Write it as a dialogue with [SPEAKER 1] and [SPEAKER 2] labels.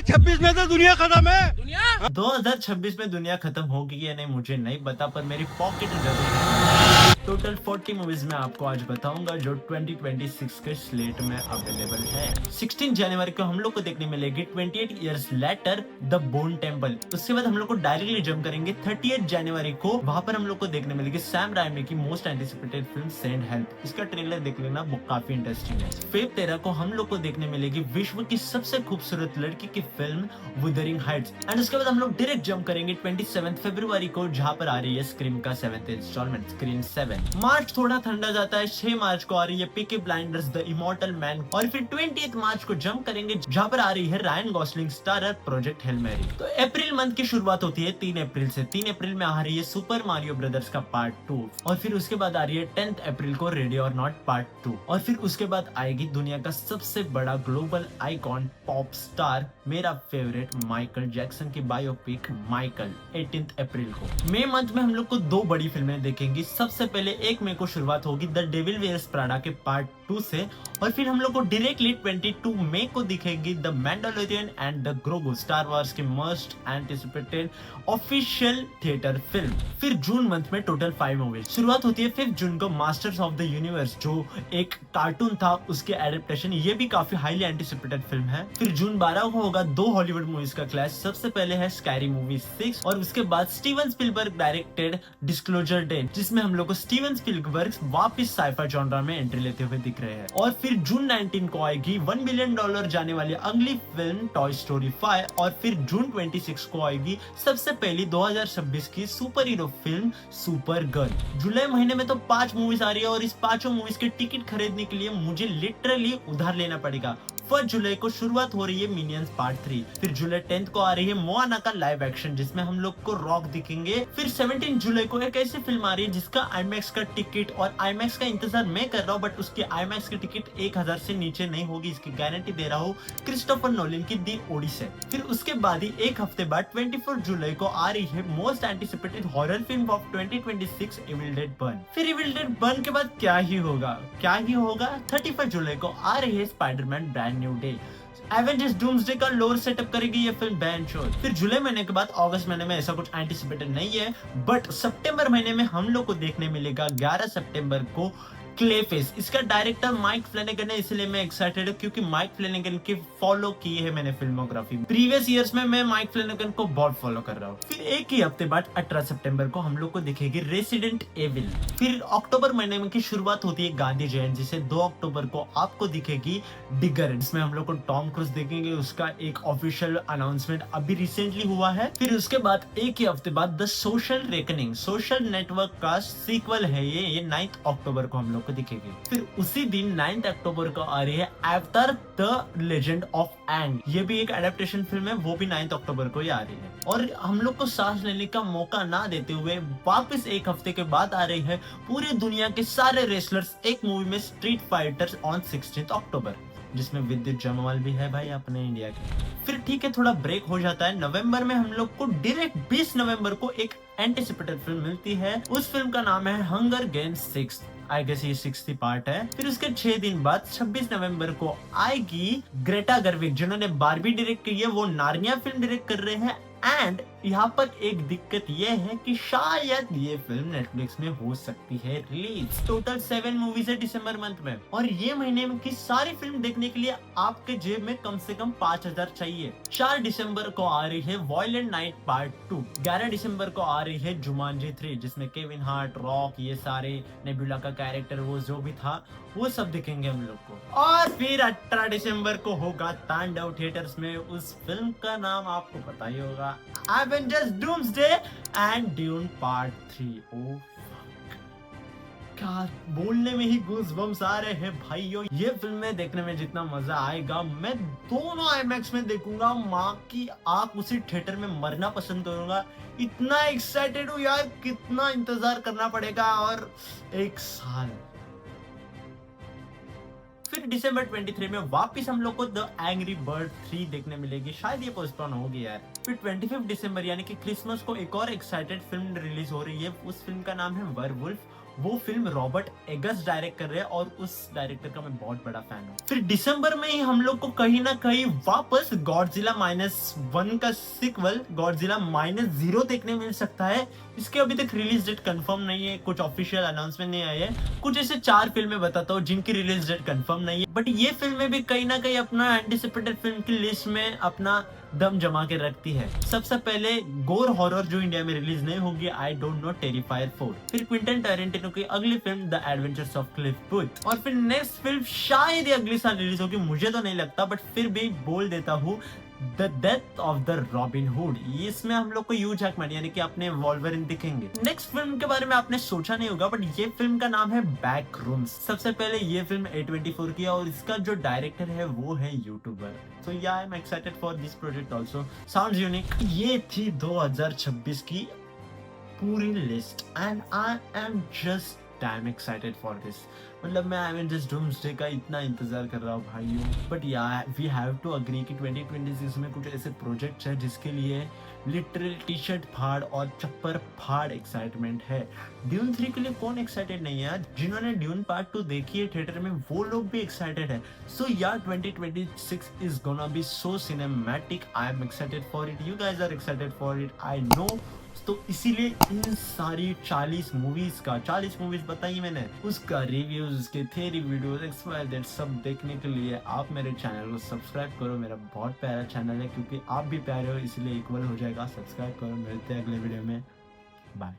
[SPEAKER 1] 2026 में तो दुनिया खत्म है।
[SPEAKER 2] 2026 में दुनिया खत्म होगी या नहीं मुझे नहीं पता, पर मेरी पॉकेट जरूर है। टोटल 40 मूवीज में आपको आज बताऊंगा जो 2026 के स्लेट में अवेलेबल है। 16 जनवरी को हम लोग को देखने मिलेगी 28 years later the bone temple. उसके बाद हम लोग को डायरेक्टली जंप करेंगे 30 जनवरी को, वहां पर हम लोग को देखने मिलेगी सैम राइमी की most anticipated film send help. इसका ट्रेलर देख लेना, वो काफी इंटरेस्टिंग है। फेब 13 को हम लोग को देखने मिलेगी विश्व की सबसे खूबसूरत लड़की की फिल्म वुदरिंग हाइट्स। एंड उसके बाद हम लोग डायरेक्ट जंप करेंगे 27 फरवरी को, जहां पर आ रही है स्क्रीम का 7th इंस्टॉलमेंट स्क्रीम 7। मार्च थोड़ा ठंडा जाता है, 6 मार्च को आ रही है Peaky blinders the immortal man. और फिर 20 मार्च को जंप करेंगे जहां पर आ रही है Ryan Gosling starrer project Hail Mary. तो अप्रैल मंथ की शुरुआत होती है 3 अप्रैल से। 3 अप्रैल में आ रही है सुपर मारियो ब्रदर्स का पार्ट 2। और फिर उसके बाद आ रही है 10 अप्रैल को रेडी और नॉट पार्ट 2। और फिर उसके बाद आएगी दुनिया का सबसे बड़ा ग्लोबल आइकॉन पॉप स्टार, मेरा फेवरेट माइकल जैक्सन की बायोपिक माइकल, 18 अप्रैल को। मई मंथ में हम लोग को 2 बड़ी फिल्में देखेंगी। सबसे पहले 1 मई को शुरुआत होगी द डेविल वेयर्स प्राडा के पार्ट 2 से। और फिर हम लोग को डायरेक्टली 22 मई को दिखेगी the Mandalorian and the Grogu, star wars की most anticipated official theatre film. फिर जून मंथ में टोटल 5 मूवीज। शुरुआत होती है 5 जून को मास्टर्स ऑफ द यूनिवर्स, जो एक कार्टून था उसके एडेप्टेशन, ये भी काफी हाईली एंटिसिपेटेड फिल्म है। फिर जून 12 को होगा 2 हॉलीवुड मूवीज का क्लैश। सबसे पहले है स्कैरी मूवी 6 और उसके बाद Steven Spielberg directed disclosure day, जिसमें हम लोग को स्टीवन स्पीलबर्ग वापस साइफाई जॉनरा में एंट्री लेते हुए दिख रहे हैं। और फिर जून 19 को आएगी $1 बिलियन जाने वाली अगली फिल्म टॉय स्टोरी 5। और फिर जून 26 को आएगी सबसे पहली 2026 की superhero film Supergirl. जुलाई महीने में तो 5 मूवीज आ रही है और इस 5 मूवीज के टिकट खरीदने के लिए मुझे लिटरली उधार लेना पड़ेगा। 1 जुलाई को शुरुआत हो रही है मिनियंस पार्ट 3। फिर जुलाई 10 को आ रही है मोआना का लाइव एक्शन, जिसमें हम लोग को रॉक दिखेंगे। फिर 17 जुलाई को एक ऐसी फिल्म आ रही है जिसका आईमैक्स का टिकट और आईमैक्स का इंतजार मैं कर रहा हूँ, बट उसकी आईमैक्स की टिकट 1000 से नीचे नहीं होगी, इसकी गारंटी दे रहा हूँ, क्रिस्टोफर नोलन की दी ओडिसी। फिर उसके बाद ही एक हफ्ते बाद 24 जुलाई को आ रही है most anticipated horror film of 2026 evil dead burn. फिर इविल डेड बर्न के बाद क्या ही होगा 31 जुलाई को आ रही है Spiderman brand new day. Avengers doomsday का लोर सेटअप करेगी ये फिल्म बैन शो। फिर जुलाई महीने के बाद अगस्त महीने में ऐसा कुछ एंटिसिपेटेड नहीं है, बट सितंबर महीने में हम लोग को देखने मिलेगा 11 सितंबर को क्लेफेस। इसका डायरेक्टर माइक फ्लेनेगन है, इसलिए मैं एक्साइटेड हूँ क्योंकि माइक फ्लेनेगन की फॉलो की है मैंने फिल्मोग्राफी। प्रीवियस इयर्स में मैं माइक फ्लेनेगन को बहुत फॉलो कर रहा हूँ। फिर एक ही हफ्ते बाद 18 सितंबर को हम लोग को दिखेगी रेसिडेंट एविल। फिर अक्टूबर महीने में की शुरुआत होती है गांधी जयंती से। 2 अक्टूबर को आपको दिखेगी डिगर, जिसमें हम लोग को टॉम क्रूज देखेंगे। उसका एक ऑफिशियल अनाउंसमेंट अभी रिसेंटली हुआ है। फिर उसके बाद एक ही हफ्ते बाद the social reckoning, social network का सीक्वल है ये 9 अक्टूबर को हम लोग को दिखेगी। फिर उसी दिन 9 अक्टूबर को आ रही है अवतार द लेजेंड ऑफ एंग, ये भी एक एडेप्टेशन फिल्म है, वो भी 9 अक्टूबर को ही आ रही है। और हम लोग को सांस लेने का मौका ना देते हुए वापस एक हफ्ते के बाद आ रही है पूरी दुनिया के सारे रेसलर्स एक मूवी में, स्ट्रीट फाइटर्स ऑन 16 अक्टूबर, जिसमें विद्युत जमवाल भी है भाई अपने इंडिया के। फिर ठीक है थोड़ा ब्रेक हो जाता है। नवंबर में हम लोग को डायरेक्ट 20 नवंबर को एक एंटिसिपेटेड फिल्म मिलती है। उस फिल्म का नाम है हंगर गेम्स 6। आई गेस ये 6th पार्ट है। फिर उसके 6 दिन बाद 26 नवंबर को आएगी ग्रेटा गर्विग, जिन्होंने बारबी डायरेक्ट की है, वो नार्निया फिल्म डायरेक्ट कर रहे हैं। एंड यहाँ पर एक दिक्कत ये है कि शायद ये फिल्म नेटफ्लिक्स में हो सकती है रिलीज। टोटल 7 मूवीज है दिसंबर मंथ में, और ये महीने में की सारी फिल्म देखने के लिए आपके जेब में कम से कम 5000 चाहिए। 4 दिसंबर को आ रही है वॉयलेंट नाइट पार्ट 2। 11 दिसंबर को आ रही है जुमांजी 3, जिसमें केविन हार्ट, रॉक, ये सारे नेबुला का कैरेक्टर, वो जो भी था वो सब दिखेंगे हम लोग को। और फिर 18 दिसंबर को होगा तांडव थिएटर्स में। उस फिल्म का नाम आपको पता ही होगा, Avengers doomsday and dune part 3। ओह क्या बोलने में ही गूज़बम्स आ रहे हैं भाइयों। ये फिल्में देखने में जितना मजा आएगा, मैं दोनों आईमैक्स में देखूंगा। माँ की आंख उसी थिएटर में मरना पसंद करूंगा। इतना एक्साइटेड हूँ यार, कितना इंतजार करना पड़ेगा। और 1 साल फिर दिसंबर 23 में वापस हम लोग को द एंग्री बर्ड 3 देखने मिलेगी। शायद ये पोस्टपोन होगी यार। फिर 25 दिसंबर यानी कि क्रिसमस को एक और एक्साइटेड फिल्म रिलीज हो रही है। उस फिल्म का नाम है वरवुल्फ। वो फिल्म रॉबर्ट एगर्स डायरेक्ट कर रहे हैं और उस डायरेक्टर का मैं बहुत बड़ा फैन हूँ। फिर दिसंबर में ही हम लोग को कहीं ना कहीं वापस गॉडजिला -1 का सीक्वल गॉडजिला -0 देखने मिल सकता है। इसके अभी तक रिलीज डेट कंफर्म नहीं है, कुछ ऑफिशियल अनाउंसमेंट नहीं आई है। कुछ ऐसे 4 फिल्में बताता हूँ जिनकी रिलीज डेट कंफर्म नहीं है, बट ये फिल्में भी कहीं ना कहीं अपना एंटिसिपेटेड फिल्म की लिस्ट में अपना दम जमा के रखती है। सबसे पहले गोर हॉरर जो इंडिया में रिलीज नहीं होगी, आई डोंट नो, टेरिफायर 4। फिर क्विंटन टैरेंटिनो की अगली film the adventures of Cliff booth. और फिर नेक्स्ट फिल्म शायद ये अगले साल रिलीज होगी, मुझे तो नहीं लगता, बट फिर भी बोल देता हूँ, the death of the robin hood. इसमें हम लोग को ह्यू जैकमैन यानी कि अपने वॉल्वरिन दिखेंगे। नेक्स्ट फिल्म के बारे में आपने सोचा नहीं होगा, बट ये फिल्म का नाम है बैक रूम्स। सबसे पहले ये फिल्म A24 की है और इसका जो डायरेक्टर है वो है YouTuber. So yeah, I'm excited for this project also. Sounds unique. ये थी 2026 की पूरी list and I am just dam excited for this. मतलब मैं एवेंजर्स डूम्सडे का इतना इंतजार कर रहा हूँ भाइयों। बट या वी हैव टू अग्री कि 2026 में कुछ ऐसे प्रोजेक्ट्स हैं जिसके लिए लिटरल टी शर्ट फाड़ और चप्पर फाड़ एक्साइटमेंट है। ड्यून 3 के लिए कौन एक्साइटेड नहीं है यार? जिन्होंने ड्यून पार्ट 2 देखी है थिएटर में वो लोग भी एक्साइटेड है। सो यार 2026 is gonna be so cinematic. I am excited for it, you guys are excited for it, I know. तो इसीलिए इन सारी 40 मूवीज बताई मैंने, उसका रिव्यूज, उसके थ्योरी वीडियोस, एक्सप्लेनेशन सब देखने के लिए आप मेरे चैनल को सब्सक्राइब करो। मेरा बहुत प्यारा चैनल है, क्योंकि आप भी प्यारे हो इसलिए इक्वल हो जाएगा। सब्सक्राइब करो, मिलते हैं अगले वीडियो में, बाय।